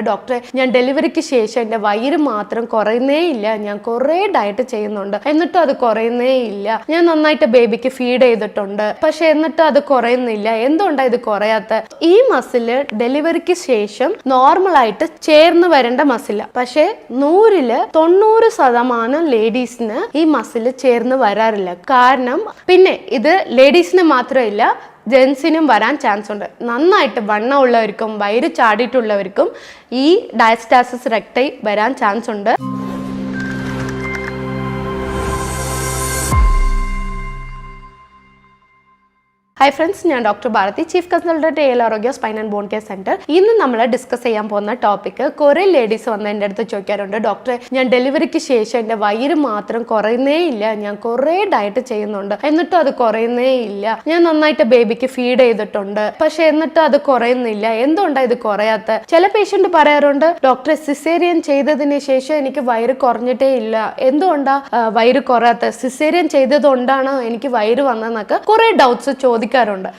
ഡോക്ടറെ, ഞാൻ ഡെലിവറിക്ക് ശേഷം എൻ്റെ വയറ് മാത്രം കുറയുന്നേ ഇല്ല, ഞാൻ കുറേ ഡയറ്റ് ചെയ്യുന്നുണ്ട്, എന്നിട്ടും അത് കുറയുന്നേ ഇല്ല. ഞാൻ നന്നായിട്ട് ബേബിക്ക് ഫീഡ് ചെയ്തിട്ടുണ്ട്, പക്ഷെ എന്നിട്ടും അത് കുറയുന്നില്ല, എന്തുകൊണ്ടാണ് ഇത് കുറയാത്ത? ഈ മസില് ഡെലിവറിക്ക് ശേഷം നോർമലായിട്ട് ചേർന്ന് വരേണ്ട മസില, പക്ഷെ 100% ലേഡീസിന് ഈ മസില് ചേർന്ന് വരാറില്ല. കാരണം പിന്നെ ഇത് ലേഡീസിന് മാത്രമല്ല, ജെൻസിനും വരാൻ ചാൻസ് ഉണ്ട്. നന്നായിട്ട് വണ്ണം ഉള്ളവർക്കും വയറ് ചാടിയിട്ടുള്ളവർക്കും ഈ ഡയസ്റ്റാസിസ് റെക്ടൈ വരാൻ ചാൻസ് ഉണ്ട്. ഹായ് ഫ്രണ്ട്സ്, ഞാൻ doctor Bharathi, chief consultant AL Arogya spine and bone care centre. ഇന്ന് നമ്മൾ ഡിസ്കസ് ചെയ്യാൻ പോകുന്ന ടോപ്പിക്, കുറേ ലേഡീസ് വന്ന് എൻ്റെ അടുത്ത് ചോദിക്കാറുണ്ട്, ഡോക്ടറെ, ഞാൻ ഡെലിവറിക്ക് ശേഷം എൻ്റെ വയറ് മാത്രം കുറയുന്നേ ഇല്ല, ഞാൻ കുറേ ഡയറ്റ് ചെയ്യുന്നുണ്ട്, എന്നിട്ടും അത് കുറയുന്നേ ഇല്ല. ഞാൻ നന്നായിട്ട് ബേബിക്ക് ഫീഡ് ചെയ്തിട്ടുണ്ട്, പക്ഷെ എന്നിട്ടും അത് കുറയുന്നില്ല, എന്തുകൊണ്ടാണ് ഇത് കുറയാത്ത? ചില പേഷ്യന്റ് പറയാറുണ്ട്, ഡോക്ടറെ, സിസേറിയൻ ചെയ്തതിന് ശേഷം എനിക്ക് വയറ് കുറഞ്ഞിട്ടേ ഇല്ല, എന്തുകൊണ്ടാ വയറ് കുറയാത്ത? സിസേറിയൻ ചെയ്തതുകൊണ്ടാണോ എനിക്ക് വയറ് വന്നതെന്നൊക്കെ കുറെ ഡൗട്ട്സ് ചോദിക്കാറുണ്ട്.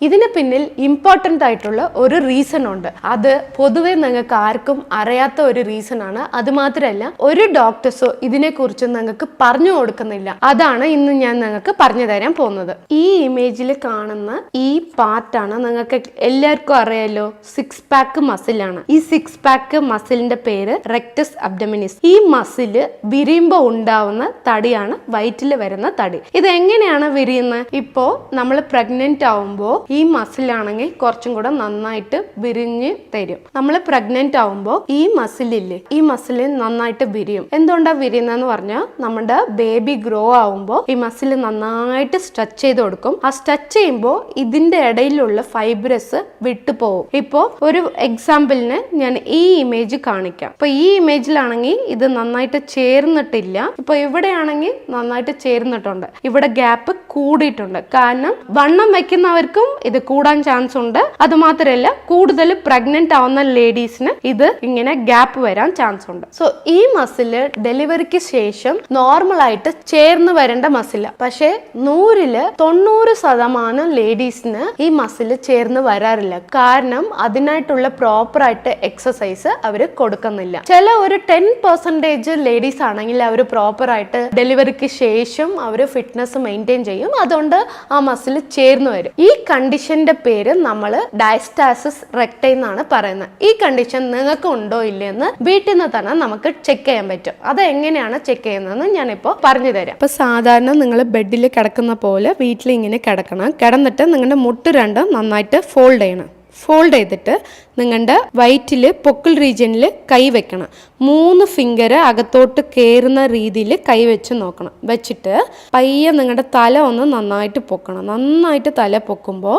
ഇതിന് പിന്നിൽ ഇമ്പോർട്ടൻ്റ് ആയിട്ടുള്ള ഒരു റീസൺ ഉണ്ട്. അത് പൊതുവെ നിങ്ങൾക്ക് ആർക്കും അറിയാത്ത ഒരു റീസൺ ആണ്. അത് മാത്രമല്ല, ഒരു ഡോക്ടേഴ്സോ ഇതിനെക്കുറിച്ച് നിങ്ങൾക്ക് പറഞ്ഞു കൊടുക്കുന്നില്ല. അതാണ് ഇന്ന് ഞാൻ നിങ്ങൾക്ക് പറഞ്ഞു തരാൻ പോകുന്നത്. ഈ ഇമേജിൽ കാണുന്ന ഈ പാർട്ടാണ് നിങ്ങൾക്ക് എല്ലാവർക്കും അറിയാലോ, 6 പാക്ക് മസിലാണ്. ഈ 6 പാക്ക് മസിലിന്റെ പേര് റെക്ടസ് അബ്ഡമിനിസ്. ഈ മസില് വിരിയുമ്പോൾ ഉണ്ടാവുന്ന തടിയാണ് വയറ്റിൽ വരുന്ന തടി. ഇത് എങ്ങനെയാണ് വിരിയുന്നത്? ഇപ്പോ നമ്മൾ പ്രഗ്നന്റ് ആവുമ്പോൾ ഈ മസിലാണെങ്കിൽ കുറച്ചും കൂടെ നന്നായിട്ട് വിരിഞ്ഞ് തരും. നമ്മൾ പ്രഗ്നന്റ് ആവുമ്പോൾ ഈ മസിലില്ലേ, ഈ മസില് നന്നായിട്ട് വിരിയും. എന്തുകൊണ്ടാണ് വിരിയുന്നതെന്ന് പറഞ്ഞാൽ, നമ്മുടെ ബേബി ഗ്രോ ആവുമ്പോൾ ഈ മസിൽ നന്നായിട്ട് സ്ട്രെച്ച് ചെയ്ത് കൊടുക്കും. ആ സ്ട്രെച്ച് ചെയ്യുമ്പോൾ ഇതിന്റെ ഇടയിലുള്ള ഫൈബ്രസ് വിട്ടുപോകും. ഇപ്പോൾ ഒരു എക്സാമ്പിളിന് ഞാൻ ഈ ഇമേജ് കാണിക്കാം. ഇപ്പൊ ഈ ഇമേജിലാണെങ്കിൽ ഇത് നന്നായിട്ട് ചേർന്നിട്ടില്ല. ഇപ്പൊ ഇവിടെയാണെങ്കിൽ നന്നായിട്ട് ചേർന്നിട്ടുണ്ട്, ഇവിടെ ഗ്യാപ്പ് കൂടിയിട്ടുണ്ട്. കാരണം വണ്ണം വെക്കുന്നവർക്കും ഇത് കൂടാൻ ചാൻസ് ഉണ്ട്. അത് മാത്രമല്ല, കൂടുതൽ പ്രഗ്നന്റ് ആവുന്ന ലേഡീസിന് ഇത് ഇങ്ങനെ ഗ്യാപ്പ് വരാൻ ചാൻസ് ഉണ്ട്. സോ ഈ മസില് ഡെലിവറിക്ക് ശേഷം നോർമലായിട്ട് ചേർന്ന് വരേണ്ട മസില, പക്ഷെ 100% ലേഡീസിന് ഈ മസില് ചേർന്ന് വരാറില്ല. കാരണം അതിനായിട്ടുള്ള പ്രോപ്പർ ആയിട്ട് എക്സസൈസ് അവര് കൊടുക്കുന്നില്ല. ചില ഒരു 10% ലേഡീസ് ആണെങ്കിൽ അവർ പ്രോപ്പർ ആയിട്ട് ഡെലിവറിക്ക് ശേഷം അവര് ഫിറ്റ്നസ് മെയിൻറ്റെയിൻ ചെയ്യും, അതുകൊണ്ട് ആ മസിൽ ചേർന്ന് വരും. ഈ കണ്ടീഷന്റെ പേര് നമ്മൾ ഡയസ്റ്റാസിസ് റെക്ടൈ എന്നാണ് പറയുന്നത്. ഈ കണ്ടീഷൻ നിങ്ങൾക്ക് ഉണ്ടോ ഇല്ലെന്ന് വീട്ടിൽ നിന്ന് തന്നെ നമുക്ക് ചെക്ക് ചെയ്യാൻ പറ്റും. അത് എങ്ങനെയാണ് ചെക്ക് ചെയ്യുന്നതെന്ന് ഞാനിപ്പോ പറഞ്ഞു തരാം. ഇപ്പൊ സാധാരണ നിങ്ങൾ ബെഡിൽ കിടക്കുന്ന പോലെ വീട്ടിൽ ഇങ്ങനെ കിടക്കണം. കിടന്നിട്ട് നിങ്ങളുടെ മുട്ട് രണ്ടും നന്നായിട്ട് ഫോൾഡ് ചെയ്യണം. ഫോൾഡ് ചെയ്തിട്ട് നിങ്ങളുടെ വയറ്റിൽ പൊക്കിൾ റീജിയനിൽ കൈ വെക്കണം. 3 ഫിംഗർ അകത്തോട്ട് കയറുന്ന രീതിയിൽ കൈ വെച്ച് നോക്കണം. വെച്ചിട്ട് പയ്യെ നിങ്ങളുടെ തല ഒന്ന് നന്നായിട്ട് പൊക്കണം. നന്നായിട്ട് തല പൊക്കുമ്പോൾ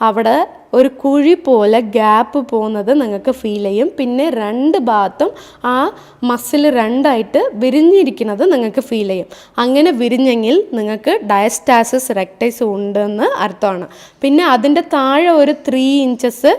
അവിടെ ഒരു കുഴി പോലെ ഗ്യാപ്പ് പോകുന്നത് നിങ്ങൾക്ക് ഫീൽ ചെയ്യും. പിന്നെ 2 ഭാഗത്തും ആ മസിൽ രണ്ടായിട്ട് വിരിഞ്ഞിരിക്കുന്നത് നിങ്ങൾക്ക് ഫീൽ ചെയ്യും. അങ്ങനെ വിരിഞ്ഞെങ്കിൽ നിങ്ങൾക്ക് ഡയസ്റ്റാസിസ് റെക്ടൈസ് ഉണ്ടെന്ന് അർത്ഥമാണ്. പിന്നെ അതിൻ്റെ താഴെ ഒരു 3 ഇഞ്ചസ്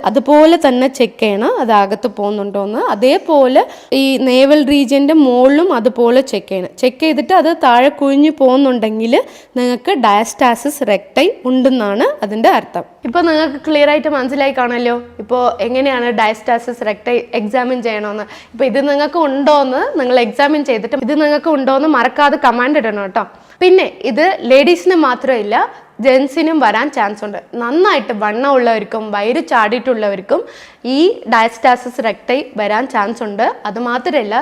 അതുപോലെ തന്നെ ചെക്ക് ചെയ്യണം, അത് അകത്ത് പോകുന്നുണ്ടോയെന്ന്. അതേപോലെ ഈ നേവൽ റീജിയൻ്റെ മുകളിലും അതുപോലെ ചെക്ക് ചെയ്യണം. ചെക്ക് ചെയ്തിട്ട് അത് താഴെ കുഴിഞ്ഞു പോകുന്നുണ്ടെങ്കിൽ നിങ്ങൾക്ക് ഡയസ്റ്റാസിസ് റെക്ടൈ ഉണ്ടെന്നാണ് അതിൻ്റെ അർത്ഥം. ഇപ്പോൾ നിങ്ങൾക്ക് ക്ലിയർ ആയിട്ട് മനസ്സിലായി കാണല്ലോ ഇപ്പോൾ എങ്ങനെയാണ് ഡയസ്റ്റാസിസ് റെക്ടൈ എക്സാമിൻ ചെയ്യണമെന്ന്. ഇപ്പോൾ ഇത് നിങ്ങൾക്ക് ഉണ്ടോയെന്ന് നിങ്ങൾ എക്സാമിൻ ചെയ്തിട്ട് ഇത് നിങ്ങൾക്ക് ഉണ്ടോയെന്ന് മറക്കാതെ കമാൻഡ് ഇടണം കേട്ടോ. പിന്നെ ഇത് ലേഡീസിന് മാത്രമല്ല, ജെൻസിനും വരാൻ ചാൻസ് ഉണ്ട്. നന്നായിട്ട് വണ്ണം ഉള്ളവർക്കും വയറ് ചാടിയിട്ടുള്ളവർക്കും ഈ ഡയസ്റ്റാസിസ് റെക്ടൈ വരാൻ ചാൻസ് ഉണ്ട്. അതുമാത്രമല്ല,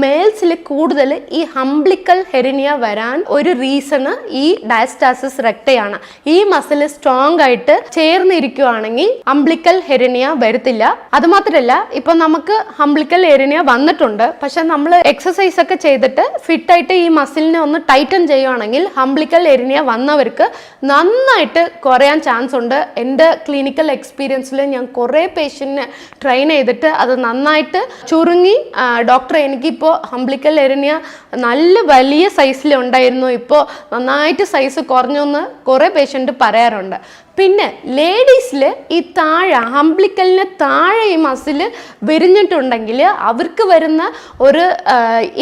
മെയിൽസിൽ കൂടുതൽ ഈ ഹംബ്ലിക്കൽ ഹെറിനിയ വരാൻ ഒരു റീസണ് ഈ ഡയസ്റ്റാസിസ് റെക്ടൈ ആണ്. ഈ മസിൽ സ്ട്രോങ് ആയിട്ട് ചേർന്നിരിക്കുകയാണെങ്കിൽ ഹംബ്ലിക്കൽ ഹെറിനിയ വരത്തില്ല. അതുമാത്രമല്ല, ഇപ്പൊ നമുക്ക് ഹംബ്ലിക്കൽ ഹെറിനിയ വന്നിട്ടുണ്ട്, പക്ഷെ നമ്മൾ എക്സസൈസ് ഒക്കെ ചെയ്തിട്ട് ഫിറ്റായിട്ട് ഈ മസിലിനെ ഒന്ന് ടൈറ്റൻ ചെയ്യുവാണെങ്കിൽ ഹംബ്ലിക്കൽ ഹെറിനിയ വന്നവർക്ക് നന്നായിട്ട് കുറയാൻ ചാൻസ് ഉണ്ട്. എൻ്റെ ക്ലിനിക്കൽ എക്സ്പീരിയൻസിൽ ഞാൻ കുറേ പേഷ്യൻറ്റിനെ ട്രെയിൻ ചെയ്തിട്ട് അത് നന്നായിട്ട് ചുരുങ്ങി, ഡോക്ടർ എനിക്കിപ്പോൾ ഹംബ്ലിക്കൽ ഹെറിനിയ നല്ല വലിയ സൈസിലുണ്ടായിരുന്നു, ഇപ്പോൾ നന്നായിട്ട് സൈസ് കുറഞ്ഞു എന്ന് കുറേ പേഷ്യൻ്റ് പറയാറുണ്ട്. പിന്നെ ലേഡീസിൽ ഈ താഴെ ഹംബ്ലിക്കലിന് താഴെ ഈ മസിൽ വിരിഞ്ഞിട്ടുണ്ടെങ്കിൽ അവർക്ക് വരുന്ന ഒരു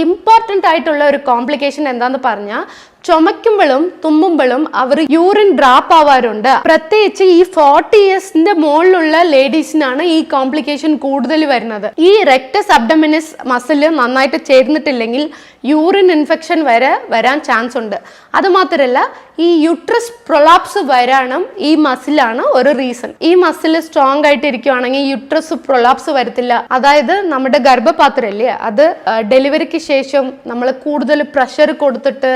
ഇമ്പോർട്ടൻ്റ് ആയിട്ടുള്ള ഒരു കോംപ്ലിക്കേഷൻ എന്താണെന്ന് പറഞ്ഞാൽ ചുമയ്ക്കുമ്പോഴും തുമ്മുമ്പോഴും അവർ യൂറിൻ ഡ്രാപ്പ് ആവാറുണ്ട്. പ്രത്യേകിച്ച് ഈ 40 ഇയേഴ്സിന്റെ മുകളിലുള്ള ലേഡീസിനാണ് ഈ കോംപ്ലിക്കേഷൻ കൂടുതൽ വരുന്നത്. ഈ റെക്ടസ് അബ്ഡമിനിസ് മസിൽ നന്നായിട്ട് ചേർന്നിട്ടില്ലെങ്കിൽ യൂറിൻ ഇൻഫെക്ഷൻ വരാൻ ചാൻസ് ഉണ്ട്. അതുമാത്രമല്ല ഈ യൂട്രസ് പ്രൊലാപ്സ് വരാനും ഈ മസിലാണ് ഒരു റീസൺ. ഈ മസിൽ സ്ട്രോങ് ആയിട്ട് ഇരിക്കുവാണെങ്കിൽ യൂട്രസ് പ്രൊലാപ്സ് വരത്തില്ല. അതായത് നമ്മുടെ ഗർഭപാത്രം ഇല്ലേ, അത് ഡെലിവറിക്ക് ശേഷം നമ്മൾ കൂടുതൽ പ്രഷർ കൊടുത്തിട്ട്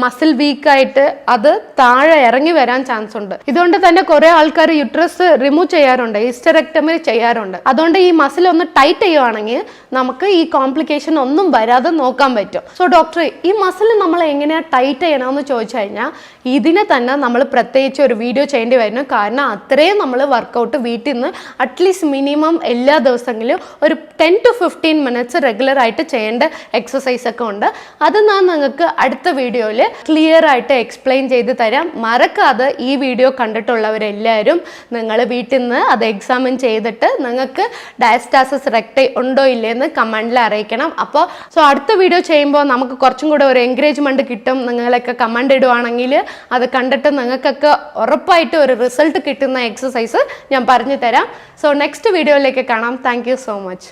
മസിൽ വീക്കായിട്ട് അത് താഴെ ഇറങ്ങി വരാൻ ചാൻസ് ഉണ്ട്. ഇതുകൊണ്ട് തന്നെ കുറെ ആൾക്കാർ യൂട്രസ് റിമൂവ് ചെയ്യാറുണ്ട്, ഹിസ്റ്ററെക്ടമി ചെയ്യാറുണ്ട്. അതുകൊണ്ട് ഈ മസിൽ ഒന്ന് ടൈറ്റ് ചെയ്യുവാണെങ്കിൽ നമുക്ക് ഈ കോംപ്ലിക്കേഷൻ ഒന്നും വരാതെ നോക്കാൻ പറ്റും. സോ ഡോക്ടറെ, ഈ മസിൽ നമ്മൾ എങ്ങനെയാണ് ടൈറ്റ് ചെയ്യണമെന്ന് ചോദിച്ചു കഴിഞ്ഞാൽ ഇതിനെ തന്നെ നമ്മൾ പ്രത്യേകിച്ച് ഒരു വീഡിയോ ചെയ്യേണ്ടി വരുന്നു. കാരണം അത്രയും നമ്മൾ വർക്കൗട്ട് വീട്ടിൽ നിന്ന് അറ്റ്ലീസ്റ്റ് മിനിമം എല്ലാ ദിവസങ്ങളിലും ഒരു 10 to 15 മിനിറ്റ്സ് റെഗുലർ ആയിട്ട് ചെയ്യേണ്ട എക്സസൈസ് ഒക്കെ ഉണ്ട്. അത് ഞാൻ നിങ്ങൾക്ക് അടുത്ത വീഡിയോയിൽ ക്ലിയർ ആയിട്ട് എക്സ്പ്ലെയിൻ ചെയ്ത് തരാം. മറക്കാതെ ഈ വീഡിയോ കണ്ടിട്ടുള്ളവരെല്ലാവരും നിങ്ങൾ വീട്ടിൽ നിന്ന് അത് എക്സാമിൻ ചെയ്തിട്ട് നിങ്ങൾക്ക് ഡയസ്റ്റാസിസ് റെക്ടൈ ഉണ്ടോ ഇല്ലേന്ന് കമൻറ്റിൽ അറിയിക്കണം. അപ്പോൾ അടുത്ത വീഡിയോ ചെയ്യുമ്പോൾ നമുക്ക് കുറച്ചും കൂടെ ഒരു എൻകറേജ്മെൻറ്റ് കിട്ടും. നിങ്ങളൊക്കെ കമൻറ്റ് ഇടുവാണെങ്കിൽ അത് കണ്ടിട്ട് നിങ്ങൾക്കൊക്കെ ഉറപ്പായിട്ട് ഒരു റിസൾട്ട് കിട്ടുന്ന എക്സസൈസ് ഞാൻ പറഞ്ഞു തരാം. സോ നെക്സ്റ്റ് വീഡിയോയിലേക്ക് കാണാം. Thank you so much.